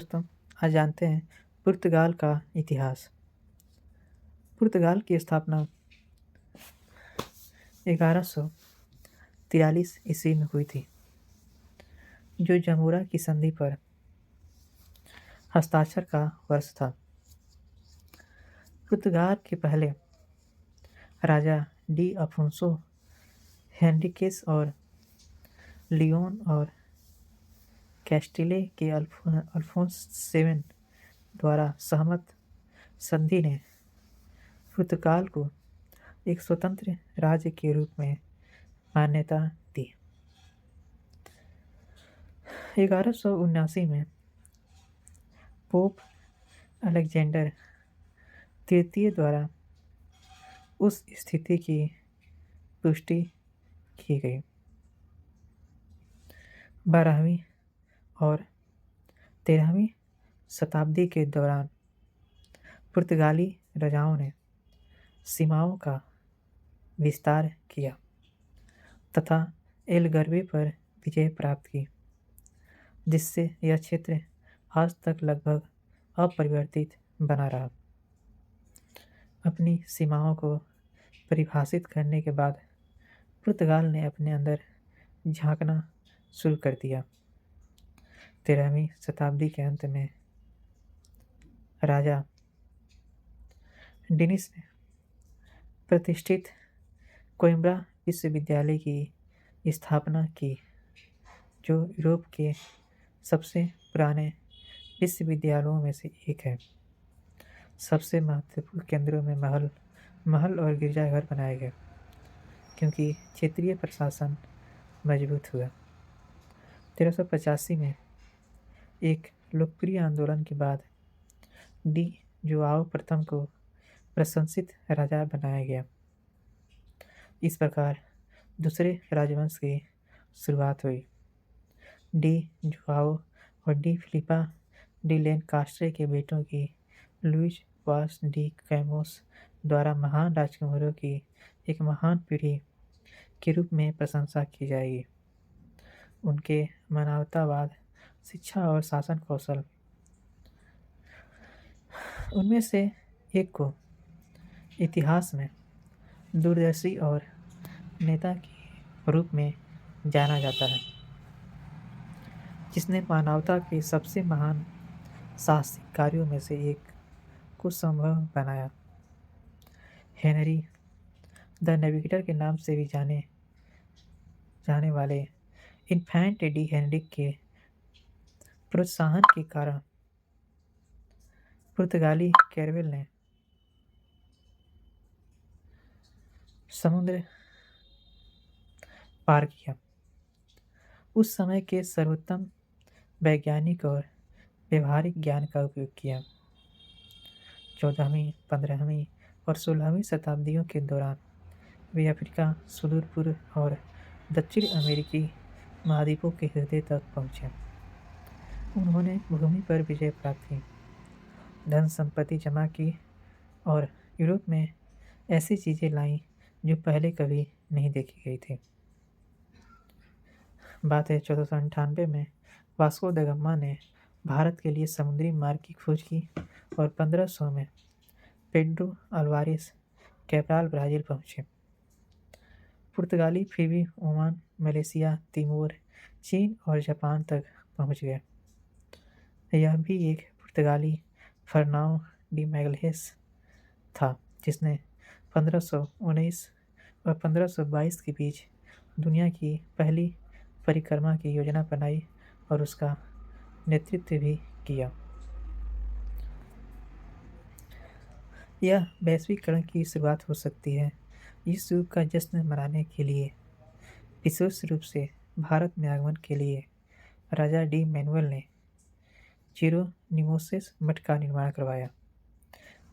दोस्तों, आज जानते हैं पुर्तगाल का इतिहास। पुर्तगाल की स्थापना 1143 ईस्वी में हुई थी, जो जमूरा की संधि पर हस्ताक्षर का वर्ष था। पुर्तगाल के पहले राजा डी अफोंसो हेनरिकेस और लियोन और कैस्टिले के अल्फोंस 7 द्वारा सहमत संधि ने पुर्तगाल को एक स्वतंत्र राज्य के रूप में मान्यता दी। 1179 में पोप अलेक्जेंडर तृतीय द्वारा उस स्थिति की पुष्टि की गई। 12वीं और 13वीं शताब्दी के दौरान पुर्तगाली राजाओं ने सीमाओं का विस्तार किया तथा एलगर्वे पर विजय प्राप्त की, जिससे यह क्षेत्र आज तक लगभग अपरिवर्तित बना रहा। अपनी सीमाओं को परिभाषित करने के बाद पुर्तगाल ने अपने अंदर झांकना शुरू कर दिया। 13वीं शताब्दी के अंत में राजा डिनिस ने प्रतिष्ठित कोइम्ब्रा विश्वविद्यालय की स्थापना की, जो यूरोप के सबसे पुराने विश्वविद्यालयों में से एक है। सबसे महत्वपूर्ण केंद्रों में महल और गिरजाघर बनाए गए, क्योंकि क्षेत्रीय प्रशासन मजबूत हुआ। 1385 में एक लोकप्रिय आंदोलन के बाद डी जुआओ प्रथम को प्रशंसित राजा बनाया गया। इस प्रकार दूसरे राजवंश की शुरुआत हुई। डी जुआओ और डी फिलिपा डी लैंकास्टर के बेटों की लुइस वास डी कैमोस द्वारा महान राजकुमारों की एक महान पीढ़ी के रूप में प्रशंसा की जाएगी। उनके मानवतावाद, शिक्षा और शासन कौशल, उनमें से एक को इतिहास में दूरदर्शी और नेता के रूप में जाना जाता है, जिसने मानवता के सबसे महान साहसिक कार्यों में से एक को संभव बनाया। हेनरी द नेविगेटर के नाम से भी जाने वाले इन्फेंट डी हेनरिक के प्रोत्साहन के कारण पुर्तगाली कैरवेल ने समुद्र पार किया। उस समय के सर्वोत्तम वैज्ञानिक और व्यवहारिक ज्ञान का उपयोग किया। 14वीं, 15वीं और 16वीं शताब्दियों के दौरान वे अफ्रीका, सुदूर पूर्व और दक्षिण अमेरिकी महाद्वीपों के हृदय तक पहुंचे। उन्होंने भूमि पर विजय प्राप्त की, धन संपत्ति जमा की और यूरोप में ऐसी चीजें लाईं जो पहले कभी नहीं देखी गई थी। बात है 1498 में वास्को द गामा ने भारत के लिए समुद्री मार्ग की खोज की और 1500 में पेड्रो अल्वारेस कैब्राल ब्राज़ील पहुंचे। पुर्तगाली फिर भी ओमान, मलेशिया, तिमोर, चीन और जापान तक पहुंच गए। यह भी एक पुर्तगाली फर्नाओ डी मैगलेस था, जिसने 1519 और 1522 के बीच दुनिया की पहली परिक्रमा की योजना बनाई और उसका नेतृत्व भी किया। यह वैश्वीकरण की शुरुआत हो सकती है। इस युग का जश्न मनाने के लिए विशेष रूप से भारत में आगमन के लिए राजा डी मैनुअल ने जेरोनिमोस मठ का निर्माण करवाया,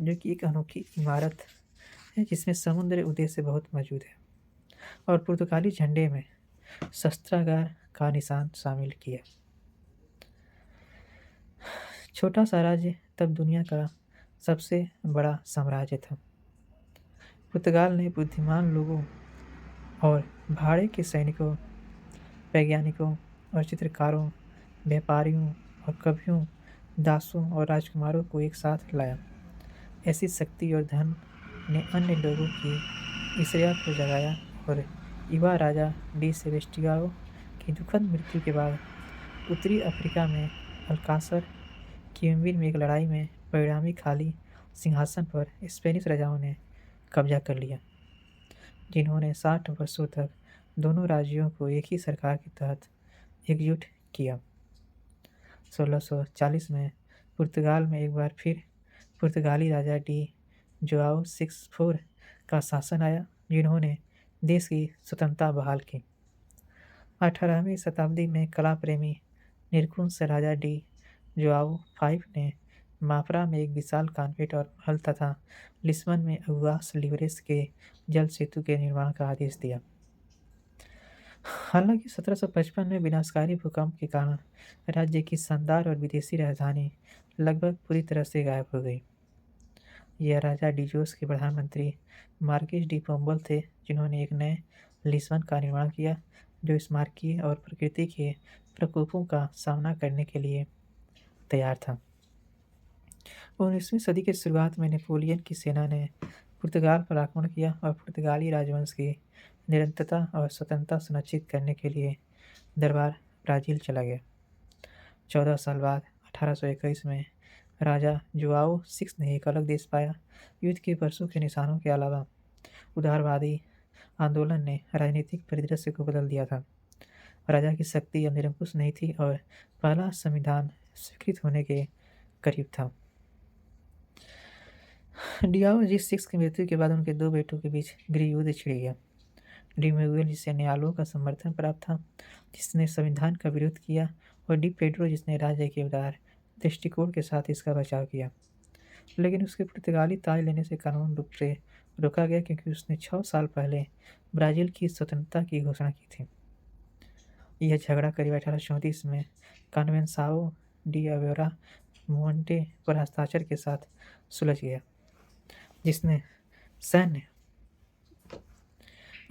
जो कि एक अनोखी इमारत है जिसमें समुद्र उदय से बहुत मौजूद है, और पुर्तगाली झंडे में शस्त्रागार का निशान शामिल किया। छोटा सा राज्य तब दुनिया का सबसे बड़ा साम्राज्य था। पुर्तगाल ने बुद्धिमान लोगों और भाड़े के सैनिकों, वैज्ञानिकों और चित्रकारों, व्यापारियों और कवियों दासों और राजकुमारों को एक साथ लाया। ऐसी शक्ति और धन ने अन्य लोगों की ईर्ष्या को जगाया और युवा राजा डी सेबेस्टियाओ की दुखद मृत्यु के बाद उत्तरी अफ्रीका में अल्कासर क्विम्बिन में एक लड़ाई में परिणामी खाली सिंहासन पर स्पेनिश राजाओं ने कब्जा कर लिया, जिन्होंने 60 वर्षों तक दोनों राज्यों को एक ही सरकार के तहत एकजुट किया। 1640 में पुर्तगाल में एक बार फिर पुर्तगाली राजा डी जोआओ 64 का शासन आया, जिन्होंने देश की स्वतंत्रता बहाल की। 18वीं शताब्दी में कला प्रेमी निरंकुश राजा डी जोआओ 5 ने मापरा में एक विशाल कॉन्वेंट और महल तथा लिस्बन में अगुआस लिबरेस के जल सेतु के निर्माण का आदेश दिया। हालांकि 1755 में विनाशकारी भूकंप के कारण राज्य की शानदार और विदेशी राजधानी लगभग पूरी तरह से गायब हो गई। यह राजा डिजोस के प्रधानमंत्री मार्किस डी पोम्बल थे, जिन्होंने एक नए लिस्बन का निर्माण किया जो स्मारकीय और प्रकृति के प्रकोपों का सामना करने के लिए तैयार था। 19वीं सदी के शुरुआत में नेपोलियन की सेना ने पुर्तगाल पर आक्रमण किया और पुर्तगाली राजवंश की निरंतरता और स्वतंत्रता सुनिश्चित करने के लिए दरबार ब्राज़ील चला गया। 14 साल बाद 1821 में राजा जोआओ 6 ने एक अलग देश पाया। युद्ध के वर्षों के निशानों के अलावा उदारवादी आंदोलन ने राजनीतिक परिदृश्य को बदल दिया था। राजा की शक्ति अब निरंकुश नहीं थी और पहला संविधान स्वीकृत होने के करीब था। डियाओ जी 6 की मृत्यु के बाद उनके दो बेटों के बीच गृह युद्ध छिड़ गया। डी मैगुएल, जिसे न्यायालयों का समर्थन प्राप्त था, जिसने संविधान का विरोध किया, और डी पेड्रो, जिसने राज्य के उदार दृष्टिकोण के साथ इसका बचाव किया। लेकिन उसके पुर्तगाली ताज लेने से कानून रूप से रोका गया, क्योंकि उसने 6 साल पहले ब्राज़ील की स्वतंत्रता की घोषणा की थी। यह झगड़ा करीब 1834 में कन्वेंसाओ डी अवेरा मोंटे पर हस्ताक्षर के साथ सुलझ गया, जिसने सैन्य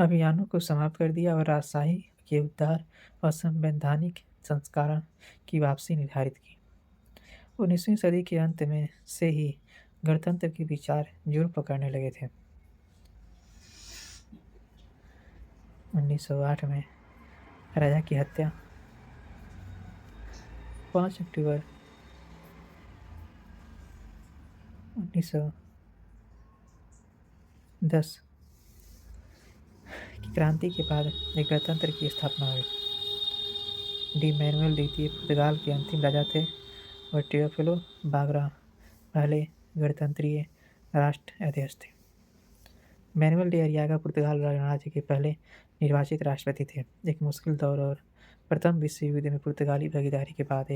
अभियानों को समाप्त कर दिया और राजशाही के उद्धार और संवैधानिक संस्करण की वापसी निर्धारित की। 19वीं सदी के अंत में से ही गणतंत्र के विचार जोर पकड़ने लगे थे। 1908 में राजा की हत्या 5 अक्टूबर 1910 की क्रांति के बाद एक गणतंत्र की स्थापना हुई। डी मैनुएल द्वितीय पुर्तगाल के अंतिम राजा थे और टेओफिलो बागरा पहले गणतंत्रीय राष्ट्र अध्यक्ष थे। मैनुएल डे अरियागा पुर्तगाल गणराज्य के पहले निर्वाचित राष्ट्रपति थे। एक मुश्किल दौर और प्रथम विश्व युद्ध में पुर्तगाली भागीदारी के बाद एक